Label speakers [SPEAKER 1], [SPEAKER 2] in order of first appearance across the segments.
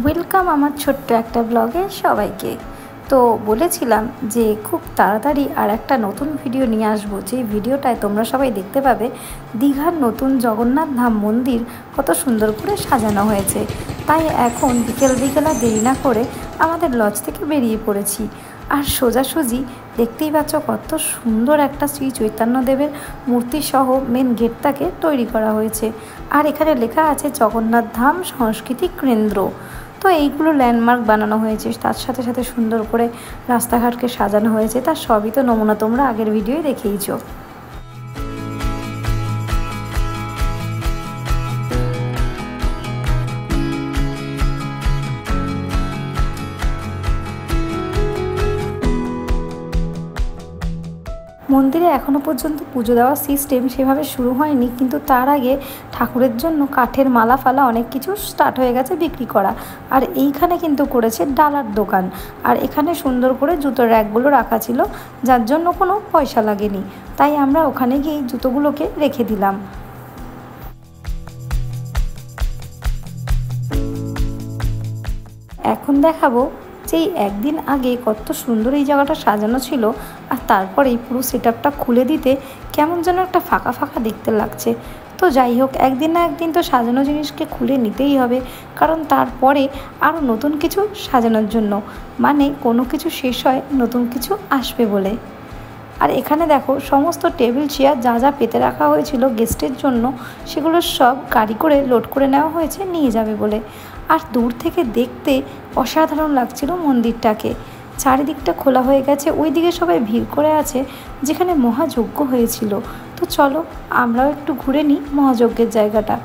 [SPEAKER 1] Welcome আমার ছোট্ট একটা ব্লগে সবাইকে। তো বলেছিলাম যে খুব তাড়াতাড়ি আর একটা নতুন ভিডিও নিয়ে আসবো, যে ভিডিওটায় তোমরা সবাই দেখতে পাবে দীঘার নতুন জগন্নাথ ধাম মন্দির কত সুন্দর করে সাজানো হয়েছে। তাই এখন বিকেল আর দেরি না করে আমাদের লজ থেকে বেরিয়ে পড়েছি। আর সোজাসুজি দেখতেই পাচ্ছ কত সুন্দর একটা শ্রী চৈতন্যদেবের মূর্তি সহ মেন গেটটাকে তৈরি করা হয়েছে। আর এখানে লেখা আছে জগন্নাথ ধাম সাংস্কৃতিক কেন্দ্র। তো এইগুলো ল্যান্ডমার্ক বানানো হয়েছে, তার সাথে সাথে সুন্দর করে রাস্তাঘাটকে সাজানো হয়েছে। তার সবই তো নমুনা তোমরা আগের ভিডিওয় দেখেইছো। মন্দিরে এখনও পর্যন্ত পুজো দেওয়ার সিস্টেম সেভাবে শুরু হয়নি, কিন্তু তার আগে ঠাকুরের জন্য কাঠের মালা ফালা অনেক কিছু স্টার্ট হয়ে গেছে বিক্রি করা। আর এইখানে কিন্তু করেছে ডালার দোকান, আর এখানে সুন্দর করে জুতোর র্যাকগুলো রাখা ছিল, যার জন্য কোনো পয়সা লাগেনি। তাই আমরা ওখানে গিয়ে জুতোগুলোকে রেখে দিলাম। এখন দেখাবো যে একদিন আগে কত সুন্দর এই জায়গাটা সাজানো ছিল, আর তারপরে এই পুরো সেটআপটা খুলে দিতে কেমন যেন একটা ফাঁকা ফাঁকা দেখতে লাগছে। তো যাই হোক, একদিন না একদিন তো সাজানো জিনিসকে খুলে নিতেই হবে, কারণ তারপরে আরও নতুন কিছু সাজানোর জন্য, মানে কোনো কিছু শেষ হয় নতুন কিছু আসবে বলে। আর এখানে দেখো সমস্ত টেবিল চেয়ার যা যা পেতে রাখা হয়েছিল গেস্টের জন্য, সেগুলো সব গাড়ি করে লোড করে নেওয়া হয়েছে নিয়ে যাবে বলে। আর দূর থেকে দেখতে অসাধারণ লাগছিল মন্দিরটাকে। চারিদিকটা খোলা হয়ে গেছে, ওই দিকে সবাই ভিড় করে আছে যেখানে মহাযজ্ঞ হয়েছিল। তো চলো আমরাও একটু ঘুরে নিই মহাযজ্ঞের জায়গাটা।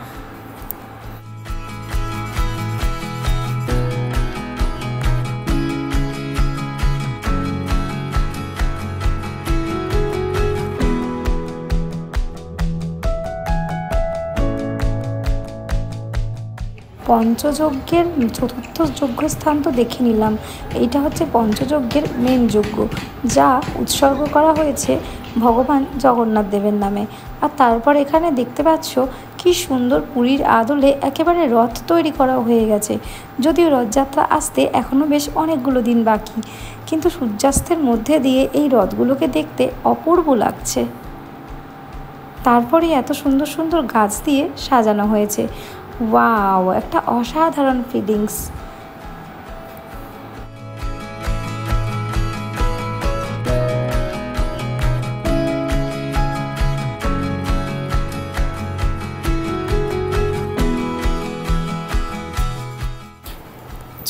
[SPEAKER 1] পঞ্চযজ্ঞের চতুর্থ যজ্ঞস্থান তো দেখে নিলাম। এইটা হচ্ছে পঞ্চযজ্ঞের মেন যজ্ঞ, যা উৎসর্গ করা হয়েছে ভগবান জগন্নাথ দেবের নামে। আর তারপর এখানে দেখতে পাচ্ছ কি সুন্দর পুরীর আদলে একেবারে রথ তৈরি করা হয়ে গেছে। যদিও রথযাত্রা আসতে এখনও বেশ অনেকগুলো দিন বাকি, কিন্তু সূর্যাস্তের মধ্যে দিয়ে এই রথগুলোকে দেখতে অপূর্ব লাগছে। তারপরে এত সুন্দর সুন্দর গাছ দিয়ে সাজানো হয়েছে। ওয়াও, একটা অসাধারণ ফিলিংস।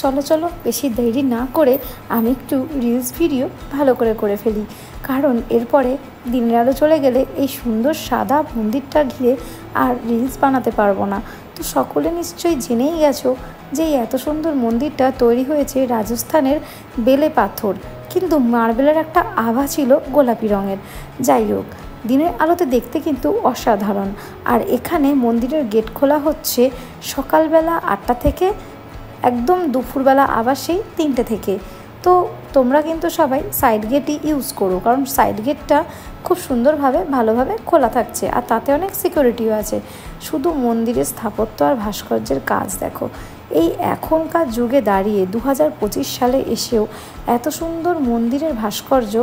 [SPEAKER 1] চলো চলো, বেশি দেরি না করে আমি একটু রিলস ভিডিও ভালো করে ফেলি, কারণ এরপরে দিনের আলো চলে গেলে এই সুন্দর সাদা মন্দিরটা ঘিরে আর রিলস বানাতে পারবো না। তো সকলে নিশ্চয়ই জেনেই গেছো যে এত সুন্দর মন্দিরটা তৈরি হয়েছে রাজস্থানের বেলে পাথর, কিন্তু মার্বেলের একটা আভা ছিল গোলাপি রঙের। যাই হোক, দিনের আলোতে দেখতে কিন্তু অসাধারণ। আর এখানে মন্দিরের গেট খোলা হচ্ছে সকালবেলা 8টা থেকে একদম দুপুরবেলা আবার সেই 3টে থেকে। তো তোমরা কিন্তু সবাই সাইড গেটই ইউজ করো, কারণ সাইড গেটটা খুব সুন্দরভাবে ভালোভাবে খোলা থাকছে, আর তাতে অনেক সিকিউরিটিও আছে। শুধু মন্দিরের স্থাপত্য আর ভাস্কর্যের কাজ দেখো। এই এখনকার যুগে দাঁড়িয়ে 2025 সালে এসেও এত সুন্দর মন্দিরের ভাস্কর্য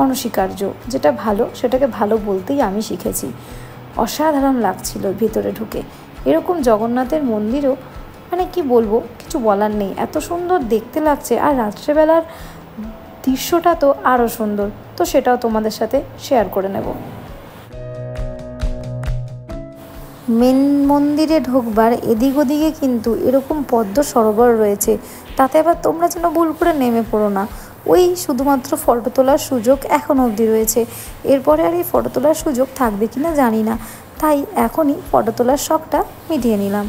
[SPEAKER 1] অনস্বীকার্য। যেটা ভালো সেটাকে ভালো বলতেই আমি শিখেছি। অসাধারণ লাগছিল ভিতরে ঢুকে। এরকম জগন্নাথের মন্দিরও মানে কি বলবো, কিছু বলার নেই, এত সুন্দর দেখতে লাগছে। আর রাত্রেবেলার দৃশ্যটা তো আরও সুন্দর, তো সেটাও তোমাদের সাথে শেয়ার করে নেব। মেন মন্দিরে ঢোকবার এদিক ওদিকে কিন্তু এরকম পদ্ম সরোবর রয়েছে, তাতে আবার তোমরা যেন ভুল করে নেমে পড়ো না। ওই শুধুমাত্র ফটো তোলার সুযোগ এখন অবধি রয়েছে, এরপরে আর এই ফটো তোলার সুযোগ থাকবে কিনা জানি না, তাই এখনই ফটো তোলার শখটা মিটিয়ে নিলাম।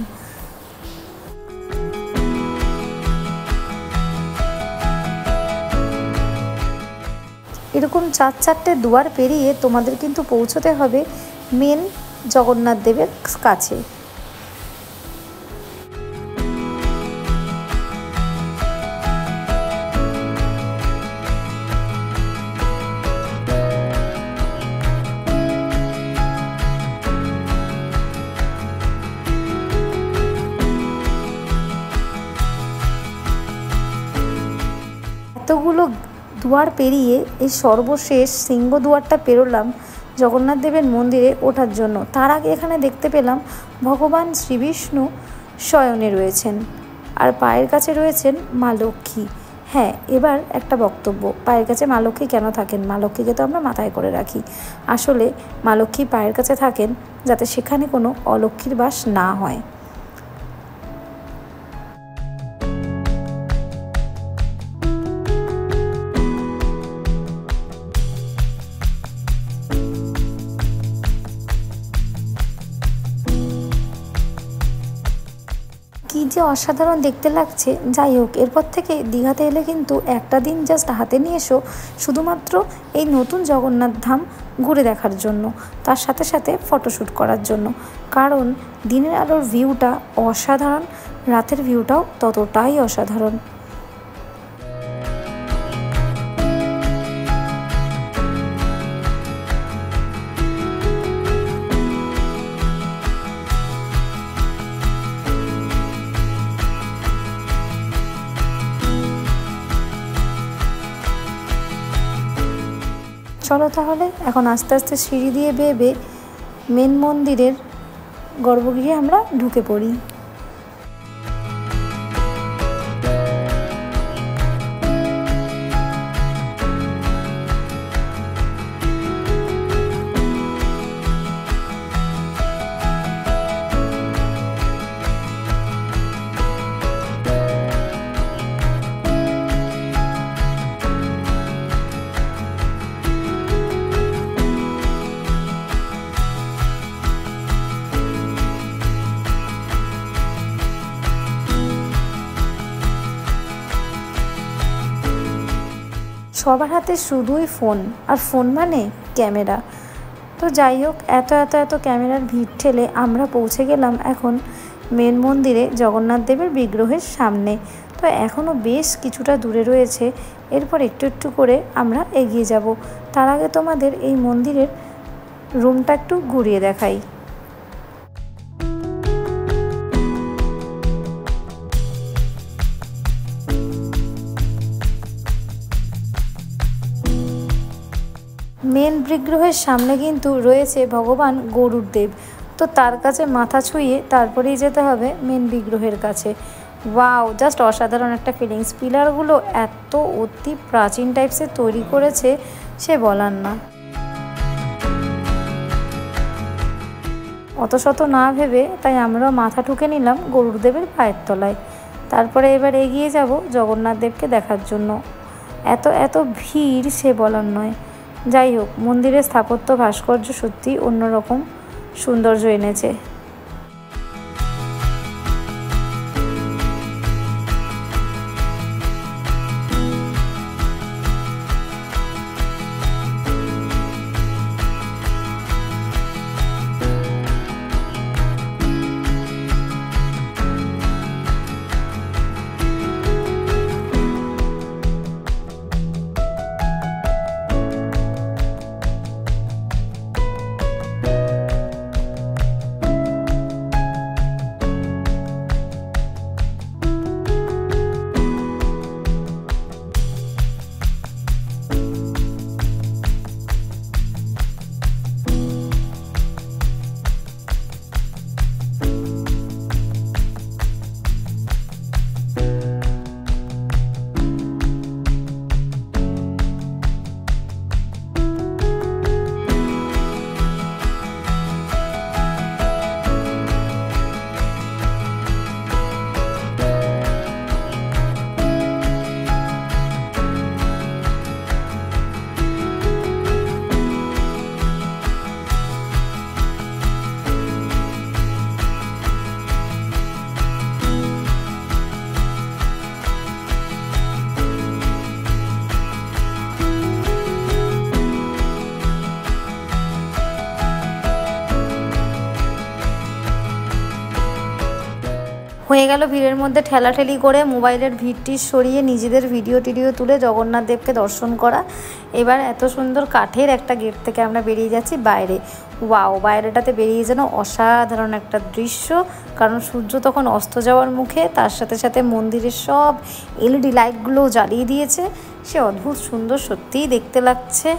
[SPEAKER 1] এরকম 4-4টে দুয়ার পেরিয়ে তোমাদের কিন্তু পৌঁছতে হবে মেন জগন্নাথ দেবের কাছে। এতগুলো দুয়ার পেরিয়ে এই সর্বশেষ সিংহদুয়ারটা পেরোলাম জগন্নাথ দেবের মন্দিরে ওঠার জন্য। তার আগে এখানে দেখতে পেলাম ভগবান শ্রীবিষ্ণু শয়নে রয়েছেন, আর পায়ের কাছে রয়েছেন মা লক্ষ্মী। হ্যাঁ, এবার একটা বক্তব্য, পায়ের কাছে মা লক্ষ্মী কেন থাকেন? মা লক্ষ্মীকে তো আমরা মাথায় করে রাখি, আসলে মা লক্ষ্মী পায়ের কাছে থাকেন যাতে সেখানে কোনো অলক্ষ্মীর বাস না হয়। কী যে অসাধারণ দেখতে লাগছে। যাই হোক, এরপর থেকে দীঘাতে এলে কিন্তু একটা দিন জাস্ট হাতে নিয়ে এসো শুধুমাত্র এই নতুন জগন্নাথ ধাম ঘুরে দেখার জন্য, তার সাথে সাথে ফটোশ্যুট করার জন্য। কারণ দিনের আলোর ভিউটা অসাধারণ, রাতের ভিউটাও ততটাই অসাধারণ। চলো তাহলে এখন আস্তে আস্তে সিঁড়ি দিয়ে বেয়ে মেন মন্দিরের গর্ভগৃহে আমরা ঢুকে পড়ি। সবার হাতে শুধুই ফোন, আর ফোন মানে ক্যামেরা। তো যাই হোক, এত এত এত ক্যামেরার ভিড় ঠেলে আমরা পৌঁছে গেলাম এখন মেন মন্দিরে জগন্নাথ দেবের বিগ্রহের সামনে। তো এখনও বেশ কিছুটা দূরে রয়েছে, এরপর একটু একটু করে আমরা এগিয়ে যাব। তার আগে তোমাদের এই মন্দিরের রুমটা একটু ঘুরিয়ে দেখাই। মেন বিগ্রহের সামনে কিন্তু রয়েছে ভগবান গরুর দেব। তো তার কাছে মাথা ছুঁয়ে তারপরেই যেতে হবে মেন বিগ্রহের কাছে। ওয়াও, জাস্ট অসাধারণ একটা ফিলিংস। পিলারগুলো এত অতি প্রাচীন টাইপসের তৈরি করেছে, সে বলার না। অত শত না ভেবে তাই আমরাও মাথা ঠুকে নিলাম গরুর দেবের পায়ের তলায়। তারপরে এবার এগিয়ে যাব জগন্নাথ দেবকে দেখার জন্য। এত এত ভিড় সে বলার নয়। যাই হোক, মন্দিরের স্থাপত্য ভাস্কর্য সত্যি অন্যরকম সৌন্দর্য এনেছে। হয়ে গেল ভিড়ের মধ্যে ঠেলাঠেলি করে মোবাইলের ভিড়টি সরিয়ে নিজেদের ভিডিও টিডিও তুলে জগন্নাথ দেবকে দর্শন করা। এবার এত সুন্দর কাঠের একটা গেট থেকে আমরা বেরিয়ে যাচ্ছি বাইরে। ওয়াও, বাইরেটাতে বেরিয়ে যেন অসাধারণ একটা দৃশ্য, কারণ সূর্য তখন অস্ত যাওয়ার মুখে, তার সাথে সাথে মন্দিরের সব এলইডি লাইটগুলোও জ্বালিয়ে দিয়েছে। সে অদ্ভুত সুন্দর, সত্যিই দেখতে লাগছে।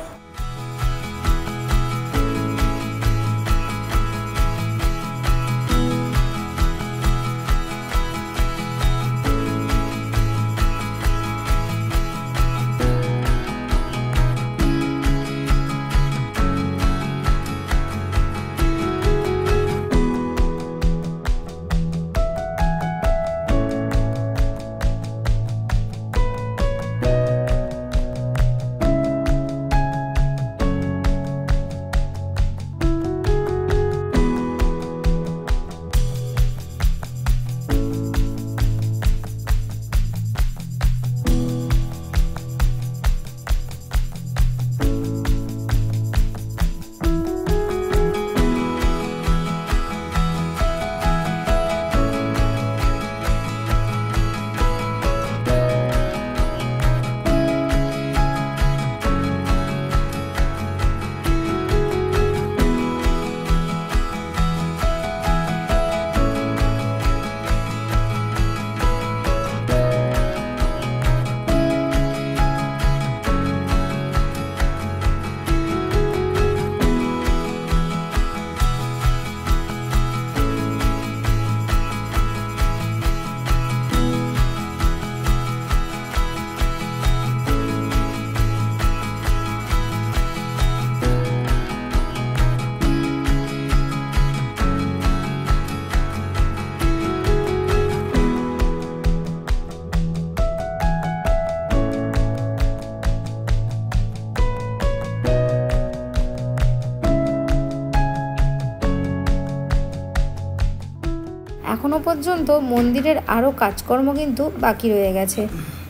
[SPEAKER 1] এখনো পর্যন্ত মন্দিরের আরও কাজকর্ম কিন্তু বাকি রয়ে গেছে,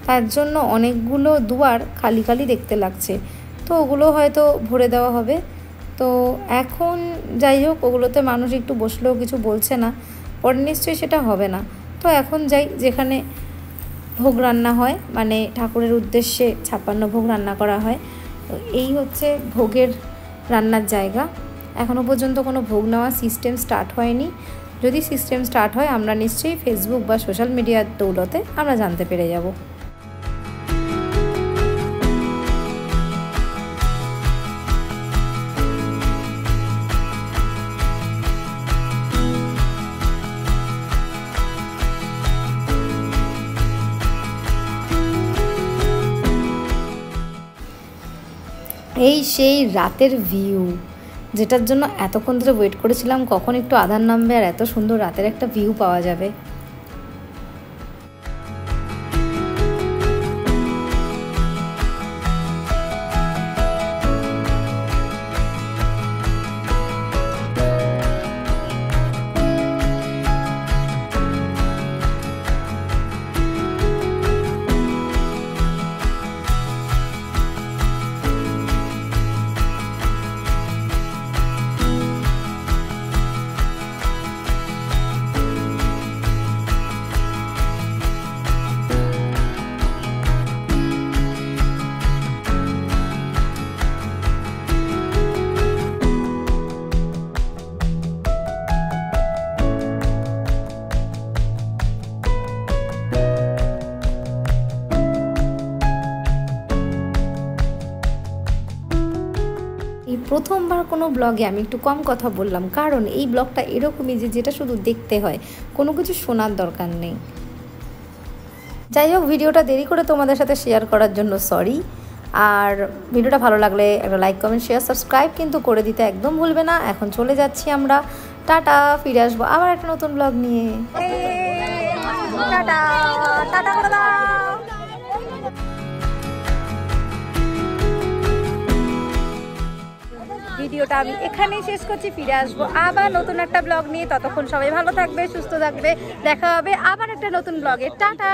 [SPEAKER 1] তার জন্য অনেকগুলো দুয়ার খালি খালি দেখতে লাগছে। তো ওগুলো হয়তো ভরে দেওয়া হবে। তো এখন যাই হোক, ওগুলোতে মানুষ একটু বসলেও কিছু বলছে না, পরে নিশ্চয়ই সেটা হবে না। তো এখন যাই যেখানে ভোগ রান্না হয়, মানে ঠাকুরের উদ্দেশ্যে 56 ভোগ রান্না করা হয়। তো এই হচ্ছে ভোগের রান্নার জায়গা। এখনও পর্যন্ত কোনো ভোগ নেওয়া সিস্টেম স্টার্ট হয়নি। যদি সিস্টেম স্টার্ট হয় আমরা নিশ্চয়ই ফেসবুক বা সোশ্যাল মিডিয়ার দৌলতে আমরা জানতে পেরে যাব। এই সেই রাতের ভিউ, যেটার জন্য এতক্ষণ ধরে ওয়েট করেছিলাম কখন একটু আধার নামবে আর এত সুন্দর রাতের একটা ভিউ পাওয়া যাবে। এই প্রথমবার কোনো ব্লগে আমি একটু কম কথা বললাম, কারণ এই ব্লগটা এরকমই যে যেটা শুধু দেখতে হয়, কোনো কিছু শোনার দরকার নেই। যাই হোক, ভিডিওটা দেরি করে তোমাদের সাথে শেয়ার করার জন্য সরি। আর ভিডিওটা ভালো লাগলে একটা লাইক, কমেন্ট, শেয়ার, সাবস্ক্রাইব কিন্তু করে দিতে একদম ভুলবে না। এখন চলে যাচ্ছি আমরা, টাটা। ফিরে আসবো আবার একটা নতুন ব্লগ নিয়ে। টাটা টাটা করে দাও। ভিডিওটা আমি এখানেই শেষ করছি, ফিরে আসবো আবার নতুন একটা ব্লগ নিয়ে। ততক্ষণ সবাই ভালো থাকবে, সুস্থ থাকবে, দেখা হবে আবার একটা নতুন ব্লগে। টাটা।